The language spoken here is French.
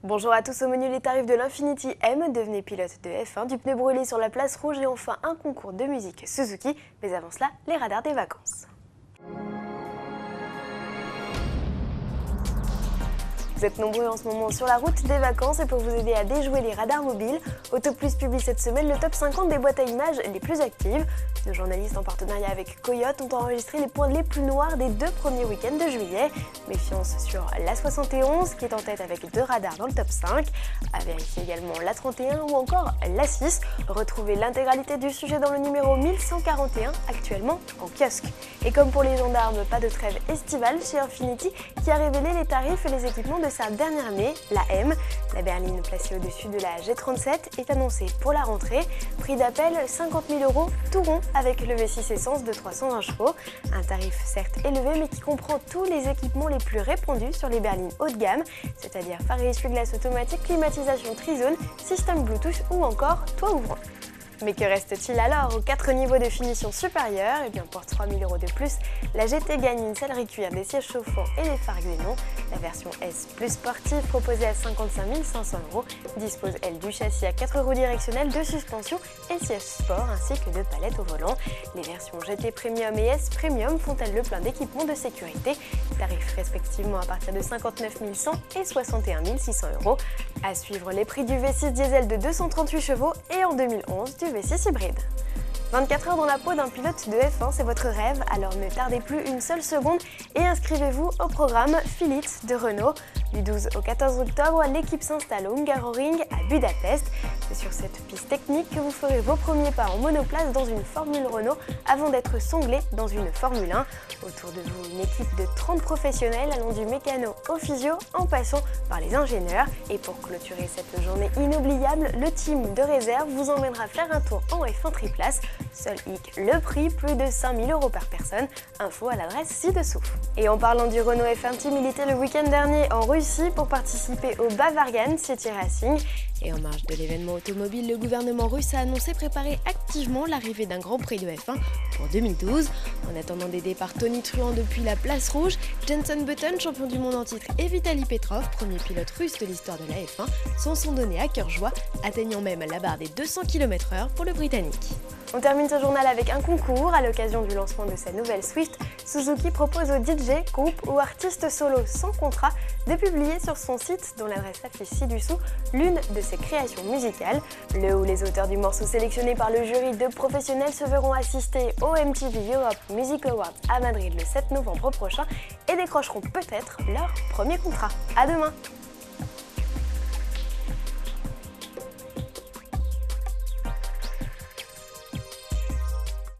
Bonjour à tous, au menu les tarifs de l'Infiniti M, devenez pilote de F1, du pneu brûlé sur la place rouge et enfin un concours de musique Suzuki. Mais avant cela, les radars des vacances. Vous êtes nombreux en ce moment sur la route des vacances et pour vous aider à déjouer les radars mobiles, Autoplus publie cette semaine le top 50 des boîtes à images les plus actives. Nos journalistes en partenariat avec Coyote ont enregistré les points les plus noirs des 2 premiers week-ends de juillet. Méfiance sur l'A71 qui est en tête avec 2 radars dans le top 5. À vérifier également l'A31 ou encore l'A6. Retrouvez l'intégralité du sujet dans le numéro 1141 actuellement en kiosque. Et comme pour les gendarmes, pas de trêve estivale chez Infiniti qui a révélé les tarifs et les équipements de sa dernière année, la M. La berline placée au-dessus de la G37 est annoncée pour la rentrée. Prix d'appel 50 000 € tout rond avec le V6 essence de 320 chevaux. Un tarif certes élevé mais qui comprend tous les équipements les plus répandus sur les berlines haut de gamme, c'est-à-dire phare et essuie-glace automatique, climatisation trizone, système Bluetooth ou encore toit ouvrant. Mais que reste-t-il alors aux 4 niveaux de finition supérieurs? Et bien pour 3 000 € de plus, la GT gagne une sellerie cuir, des sièges chauffants et des phares xénon. La version S plus sportive proposée à 55 500 € dispose elle du châssis à 4 roues directionnelles, de suspension et sièges sport ainsi que de palettes au volant. Les versions GT Premium et S Premium font elles le plein d'équipements de sécurité, tarifs respectivement à partir de 59 100 et 61 600 €. À suivre les prix du V6 diesel de 238 chevaux et en 2011 du V6 hybride. 24 heures dans la peau d'un pilote de F1, c'est votre rêve, alors ne tardez plus une seule seconde et inscrivez-vous au programme Philips de Renault. Du 12 au 14 octobre, l'équipe s'installe au Hungaroring à Budapest. C'est sur cette piste technique que vous ferez vos premiers pas en monoplace dans une Formule Renault avant d'être songlé dans une Formule 1. Autour de vous, une équipe de 30 professionnels allant du mécano au physio en passant par les ingénieurs. Et pour clôturer cette journée inoubliable, le team de réserve vous emmènera faire un tour en F1 triplace. Seul hic, le prix, plus de 5 000 € par personne. Info à l'adresse ci-dessous. Et en parlant du Renault F1 Team, il était le week-end dernier en Russie pour participer au Bavarian City Racing. Et en marge de l'événement automobile, le gouvernement russe a annoncé préparer activement l'arrivée d'un Grand Prix de F1 pour 2012. En attendant des départs tonitruants depuis la place rouge, Jenson Button, champion du monde en titre, et Vitaly Petrov, premier pilote russe de l'histoire de la F1, s'en sont donnés à cœur joie, atteignant même la barre des 200 km/h pour le Britannique. On termine ce journal avec un concours. À l'occasion du lancement de sa nouvelle Swift, Suzuki propose aux DJ, groupes ou artistes solo sans contrat de publier sur son site, dont l'adresse s'affiche ci-dessous, l'une de ses créations musicales. Le ou les auteurs du morceau sélectionné par le jury de professionnels se verront assister au MTV Europe Music Awards à Madrid le 7 novembre prochain et décrocheront peut-être leur premier contrat. À demain!